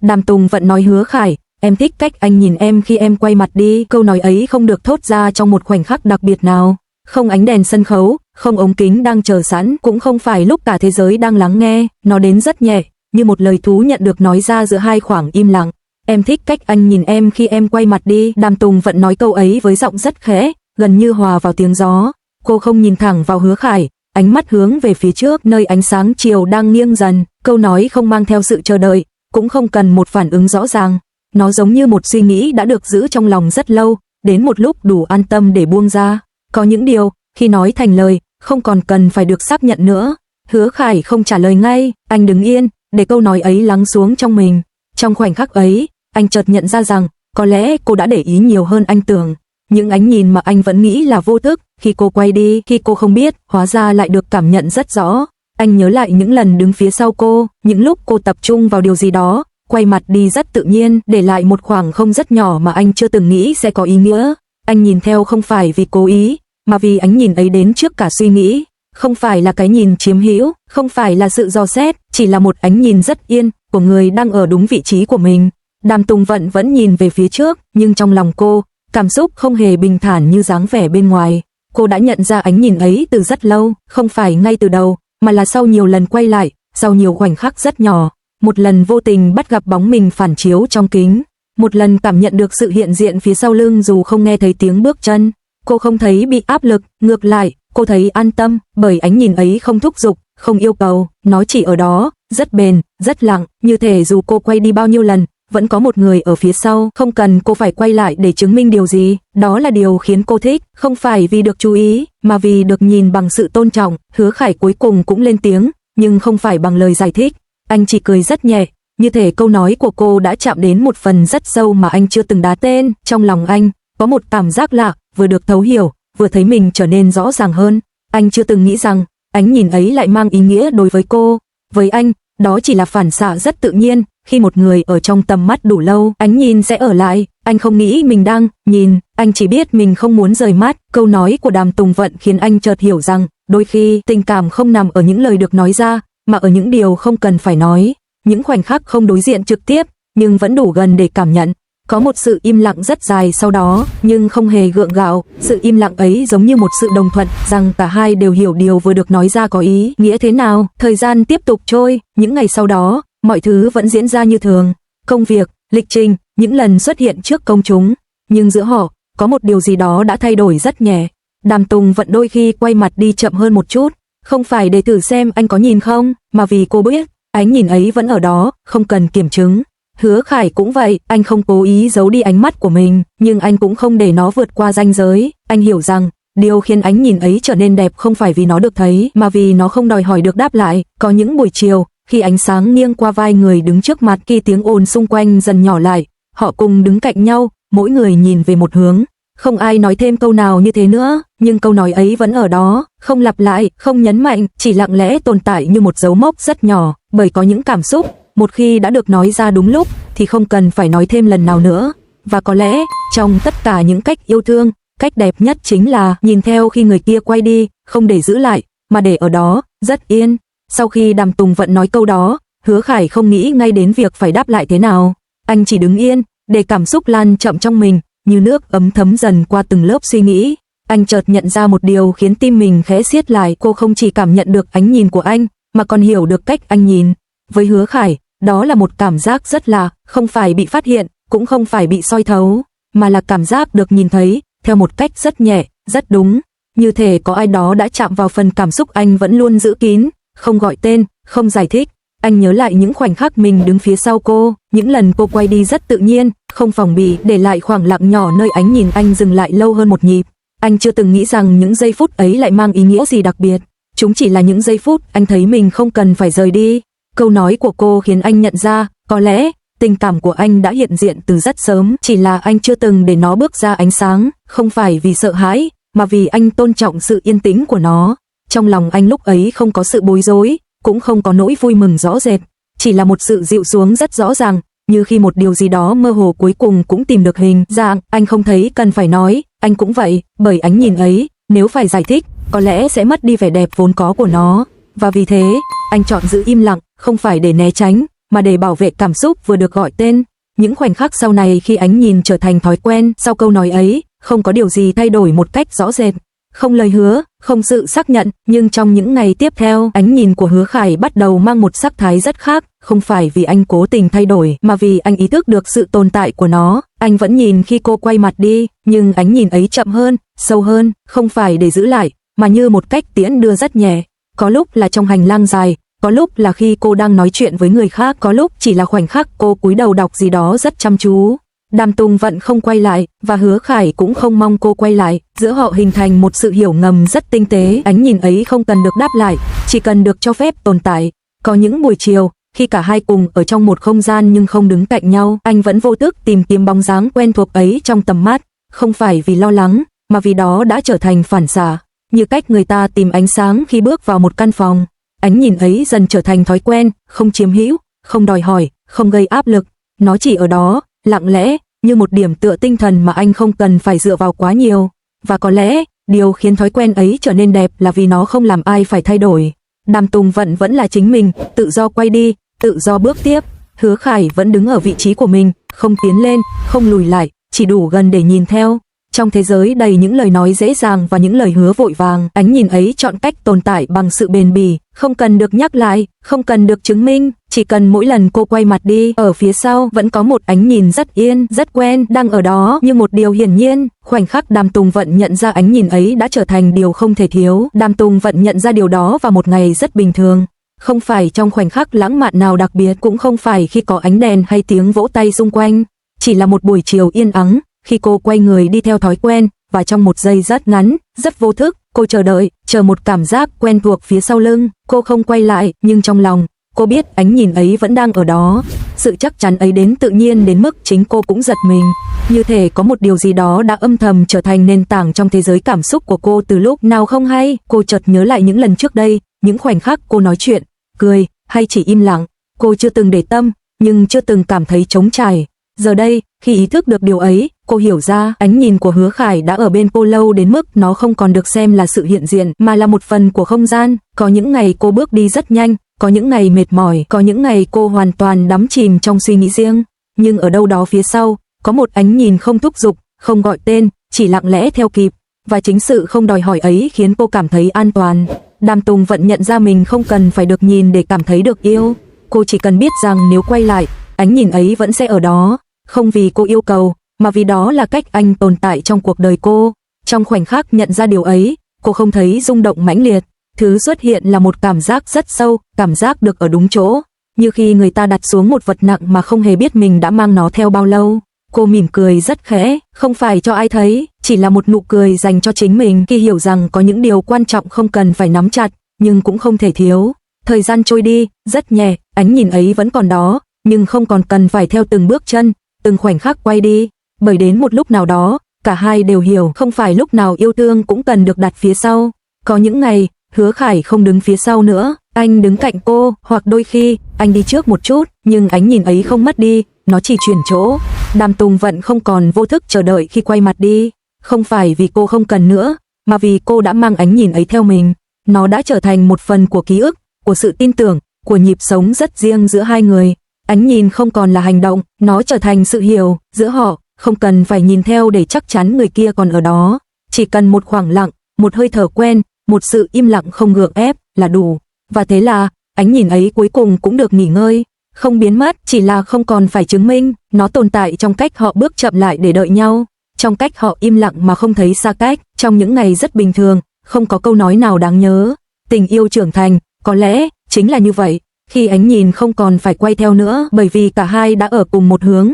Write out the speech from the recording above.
Đàm Tùng Vận nói Hứa Khải, em thích cách anh nhìn em khi em quay mặt đi. Câu nói ấy không được thốt ra trong một khoảnh khắc đặc biệt nào. Không ánh đèn sân khấu, không ống kính đang chờ sẵn, cũng không phải lúc cả thế giới đang lắng nghe. Nó đến rất nhẹ, như một lời thú nhận được nói ra giữa hai khoảng im lặng. Em thích cách anh nhìn em khi em quay mặt đi. Đàm Tùng Vận nói câu ấy với giọng rất khẽ, gần như hòa vào tiếng gió. Cô không nhìn thẳng vào Hứa Khải, ánh mắt hướng về phía trước nơi ánh sáng chiều đang nghiêng dần. Câu nói không mang theo sự chờ đợi, cũng không cần một phản ứng rõ ràng. Nó giống như một suy nghĩ đã được giữ trong lòng rất lâu, đến một lúc đủ an tâm để buông ra. Có những điều, khi nói thành lời, không còn cần phải được xác nhận nữa. Hứa Khải không trả lời ngay, anh đứng yên, để câu nói ấy lắng xuống trong mình. Trong khoảnh khắc ấy, anh chợt nhận ra rằng, có lẽ cô đã để ý nhiều hơn anh tưởng. Những ánh nhìn mà anh vẫn nghĩ là vô thức, khi cô quay đi, khi cô không biết, hóa ra lại được cảm nhận rất rõ. Anh nhớ lại những lần đứng phía sau cô, những lúc cô tập trung vào điều gì đó, quay mặt đi rất tự nhiên, để lại một khoảng không rất nhỏ mà anh chưa từng nghĩ sẽ có ý nghĩa. Anh nhìn theo không phải vì cố ý, mà vì ánh nhìn ấy đến trước cả suy nghĩ. Không phải là cái nhìn chiếm hữu, không phải là sự dò xét, chỉ là một ánh nhìn rất yên, của người đang ở đúng vị trí của mình. Đàm Tùng Vận vẫn nhìn về phía trước, nhưng trong lòng cô, cảm xúc không hề bình thản như dáng vẻ bên ngoài. Cô đã nhận ra ánh nhìn ấy từ rất lâu, không phải ngay từ đầu, mà là sau nhiều lần quay lại, sau nhiều khoảnh khắc rất nhỏ. Một lần vô tình bắt gặp bóng mình phản chiếu trong kính, một lần cảm nhận được sự hiện diện phía sau lưng dù không nghe thấy tiếng bước chân. Cô không thấy bị áp lực, ngược lại, cô thấy an tâm, bởi ánh nhìn ấy không thúc giục, không yêu cầu, nó chỉ ở đó, rất bền, rất lặng, như thể dù cô quay đi bao nhiêu lần, vẫn có một người ở phía sau, không cần cô phải quay lại để chứng minh điều gì. Đó là điều khiến cô thích, không phải vì được chú ý, mà vì được nhìn bằng sự tôn trọng. Hứa Khải cuối cùng cũng lên tiếng, nhưng không phải bằng lời giải thích. Anh chỉ cười rất nhẹ, như thể câu nói của cô đã chạm đến một phần rất sâu mà anh chưa từng đá tên. Trong lòng anh, có một cảm giác lạ, vừa được thấu hiểu, vừa thấy mình trở nên rõ ràng hơn. Anh chưa từng nghĩ rằng, ánh nhìn ấy lại mang ý nghĩa đối với cô. Với anh, đó chỉ là phản xạ rất tự nhiên, khi một người ở trong tầm mắt đủ lâu, ánh nhìn sẽ ở lại. Anh không nghĩ mình đang nhìn, anh chỉ biết mình không muốn rời mắt. Câu nói của Đàm Tùng Vận khiến anh chợt hiểu rằng, đôi khi tình cảm không nằm ở những lời được nói ra, mà ở những điều không cần phải nói. Những khoảnh khắc không đối diện trực tiếp, nhưng vẫn đủ gần để cảm nhận. Có một sự im lặng rất dài sau đó, nhưng không hề gượng gạo. Sự im lặng ấy giống như một sự đồng thuận, rằng cả hai đều hiểu điều vừa được nói ra có ý nghĩa thế nào. Thời gian tiếp tục trôi, những ngày sau đó, mọi thứ vẫn diễn ra như thường. Công việc, lịch trình, những lần xuất hiện trước công chúng. Nhưng giữa họ, có một điều gì đó đã thay đổi rất nhẹ. Đàm Tùng Vận đôi khi quay mặt đi chậm hơn một chút, không phải để thử xem anh có nhìn không, mà vì cô biết, ánh nhìn ấy vẫn ở đó, không cần kiểm chứng. Hứa Khải cũng vậy, anh không cố ý giấu đi ánh mắt của mình, nhưng anh cũng không để nó vượt qua ranh giới. Anh hiểu rằng, điều khiến ánh nhìn ấy trở nên đẹp không phải vì nó được thấy, mà vì nó không đòi hỏi được đáp lại. Có những buổi chiều, khi ánh sáng nghiêng qua vai người đứng trước mặt, khi tiếng ồn xung quanh dần nhỏ lại, họ cùng đứng cạnh nhau, mỗi người nhìn về một hướng. Không ai nói thêm câu nào như thế nữa, nhưng câu nói ấy vẫn ở đó, không lặp lại, không nhấn mạnh, chỉ lặng lẽ tồn tại như một dấu mốc rất nhỏ. Bởi có những cảm xúc, một khi đã được nói ra đúng lúc, thì không cần phải nói thêm lần nào nữa. Và có lẽ, trong tất cả những cách yêu thương, cách đẹp nhất chính là nhìn theo khi người kia quay đi, không để giữ lại, mà để ở đó, rất yên. Sau khi Đàm Tùng Vận nói câu đó, Hứa Khải không nghĩ ngay đến việc phải đáp lại thế nào. Anh chỉ đứng yên, để cảm xúc lan chậm trong mình, như nước ấm thấm dần qua từng lớp suy nghĩ. Anh chợt nhận ra một điều khiến tim mình khẽ siết lại. Cô không chỉ cảm nhận được ánh nhìn của anh, mà còn hiểu được cách anh nhìn. Với Hứa Khải, đó là một cảm giác rất lạ, không phải bị phát hiện, cũng không phải bị soi thấu, mà là cảm giác được nhìn thấy, theo một cách rất nhẹ, rất đúng. Như thể có ai đó đã chạm vào phần cảm xúc anh vẫn luôn giữ kín, không gọi tên, không giải thích. Anh nhớ lại những khoảnh khắc mình đứng phía sau cô, những lần cô quay đi rất tự nhiên, không phòng bị, để lại khoảng lặng nhỏ nơi ánh nhìn anh dừng lại lâu hơn một nhịp. Anh chưa từng nghĩ rằng những giây phút ấy lại mang ý nghĩa gì đặc biệt. Chúng chỉ là những giây phút anh thấy mình không cần phải rời đi. Câu nói của cô khiến anh nhận ra, có lẽ, tình cảm của anh đã hiện diện từ rất sớm, chỉ là anh chưa từng để nó bước ra ánh sáng, không phải vì sợ hãi, mà vì anh tôn trọng sự yên tĩnh của nó. Trong lòng anh lúc ấy không có sự bối rối, cũng không có nỗi vui mừng rõ rệt, chỉ là một sự dịu xuống rất rõ ràng, như khi một điều gì đó mơ hồ cuối cùng cũng tìm được hình dạng. Anh không thấy cần phải nói, anh cũng vậy, bởi ánh nhìn ấy, nếu phải giải thích, có lẽ sẽ mất đi vẻ đẹp vốn có của nó. Và vì thế, anh chọn giữ im lặng, không phải để né tránh, mà để bảo vệ cảm xúc vừa được gọi tên. Những khoảnh khắc sau này khi ánh nhìn trở thành thói quen, sau câu nói ấy, không có điều gì thay đổi một cách rõ rệt. Không lời hứa, không sự xác nhận, nhưng trong những ngày tiếp theo, ánh nhìn của Hứa Khải bắt đầu mang một sắc thái rất khác, không phải vì anh cố tình thay đổi, mà vì anh ý thức được sự tồn tại của nó. Anh vẫn nhìn khi cô quay mặt đi, nhưng ánh nhìn ấy chậm hơn, sâu hơn, không phải để giữ lại, mà như một cách tiễn đưa rất nhẹ. Có lúc là trong hành lang dài, có lúc là khi cô đang nói chuyện với người khác, có lúc chỉ là khoảnh khắc cô cúi đầu đọc gì đó rất chăm chú. Đàm Tùng Vận không quay lại, và Hứa Khải cũng không mong cô quay lại, giữa họ hình thành một sự hiểu ngầm rất tinh tế. Ánh nhìn ấy không cần được đáp lại, chỉ cần được cho phép tồn tại. Có những buổi chiều, khi cả hai cùng ở trong một không gian nhưng không đứng cạnh nhau, anh vẫn vô thức tìm kiếm bóng dáng quen thuộc ấy trong tầm mắt, không phải vì lo lắng, mà vì đó đã trở thành phản xạ, như cách người ta tìm ánh sáng khi bước vào một căn phòng. Ánh nhìn ấy dần trở thành thói quen, không chiếm hữu, không đòi hỏi, không gây áp lực, nó chỉ ở đó, lặng lẽ, như một điểm tựa tinh thần mà anh không cần phải dựa vào quá nhiều. Và có lẽ, điều khiến thói quen ấy trở nên đẹp là vì nó không làm ai phải thay đổi. Đàm Tùng Vận vẫn là chính mình, tự do quay đi, tự do bước tiếp. Hứa Khải vẫn đứng ở vị trí của mình, không tiến lên, không lùi lại, chỉ đủ gần để nhìn theo. Trong thế giới đầy những lời nói dễ dàng và những lời hứa vội vàng, ánh nhìn ấy chọn cách tồn tại bằng sự bền bỉ, không cần được nhắc lại, không cần được chứng minh, chỉ cần mỗi lần cô quay mặt đi, ở phía sau vẫn có một ánh nhìn rất yên, rất quen, đang ở đó như một điều hiển nhiên. Khoảnh khắc Đàm Tùng Vận nhận ra ánh nhìn ấy đã trở thành điều không thể thiếu. Đàm Tùng Vận nhận ra điều đó vào một ngày rất bình thường. Không phải trong khoảnh khắc lãng mạn nào đặc biệt, cũng không phải khi có ánh đèn hay tiếng vỗ tay xung quanh. Chỉ là một buổi chiều yên ắng, khi cô quay người đi theo thói quen, và trong một giây rất ngắn, rất vô thức, cô chờ đợi, chờ một cảm giác quen thuộc phía sau lưng. Cô không quay lại, nhưng trong lòng, cô biết ánh nhìn ấy vẫn đang ở đó. Sự chắc chắn ấy đến tự nhiên đến mức chính cô cũng giật mình. Như thể có một điều gì đó đã âm thầm trở thành nền tảng trong thế giới cảm xúc của cô từ lúc nào không hay. Cô chợt nhớ lại những lần trước đây, những khoảnh khắc cô nói chuyện, cười, hay chỉ im lặng. Cô chưa từng để tâm, nhưng chưa từng cảm thấy trống trải. Giờ đây, khi ý thức được điều ấy, cô hiểu ra ánh nhìn của Hứa Khải đã ở bên cô lâu đến mức nó không còn được xem là sự hiện diện, mà là một phần của không gian. Có những ngày cô bước đi rất nhanh, có những ngày mệt mỏi, có những ngày cô hoàn toàn đắm chìm trong suy nghĩ riêng. Nhưng ở đâu đó phía sau, có một ánh nhìn không thúc giục, không gọi tên, chỉ lặng lẽ theo kịp. Và chính sự không đòi hỏi ấy khiến cô cảm thấy an toàn. Đàm Tùng Vận nhận ra mình không cần phải được nhìn để cảm thấy được yêu. Cô chỉ cần biết rằng nếu quay lại, ánh nhìn ấy vẫn sẽ ở đó. Không vì cô yêu cầu, mà vì đó là cách anh tồn tại trong cuộc đời cô. Trong khoảnh khắc nhận ra điều ấy, cô không thấy rung động mãnh liệt. Thứ xuất hiện là một cảm giác rất sâu, cảm giác được ở đúng chỗ. Như khi người ta đặt xuống một vật nặng mà không hề biết mình đã mang nó theo bao lâu. Cô mỉm cười rất khẽ, không phải cho ai thấy, chỉ là một nụ cười dành cho chính mình khi hiểu rằng có những điều quan trọng không cần phải nắm chặt, nhưng cũng không thể thiếu. Thời gian trôi đi, rất nhẹ, ánh nhìn ấy vẫn còn đó, nhưng không còn cần phải theo từng bước chân, từng khoảnh khắc quay đi. Bởi đến một lúc nào đó, cả hai đều hiểu không phải lúc nào yêu thương cũng cần được đặt phía sau. Có những ngày, Hứa Khải không đứng phía sau nữa, anh đứng cạnh cô, hoặc đôi khi, anh đi trước một chút, nhưng ánh nhìn ấy không mất đi, nó chỉ chuyển chỗ. Đàm Tùng Vận không còn vô thức chờ đợi khi quay mặt đi, không phải vì cô không cần nữa, mà vì cô đã mang ánh nhìn ấy theo mình. Nó đã trở thành một phần của ký ức, của sự tin tưởng, của nhịp sống rất riêng giữa hai người. Ánh nhìn không còn là hành động, nó trở thành sự hiểu giữa họ, không cần phải nhìn theo để chắc chắn người kia còn ở đó. Chỉ cần một khoảng lặng, một hơi thở quen, một sự im lặng không gượng ép là đủ. Và thế là, ánh nhìn ấy cuối cùng cũng được nghỉ ngơi. Không biến mất, chỉ là không còn phải chứng minh, nó tồn tại trong cách họ bước chậm lại để đợi nhau, trong cách họ im lặng mà không thấy xa cách, trong những ngày rất bình thường, không có câu nói nào đáng nhớ. Tình yêu trưởng thành, có lẽ, chính là như vậy, khi ánh nhìn không còn phải quay theo nữa bởi vì cả hai đã ở cùng một hướng,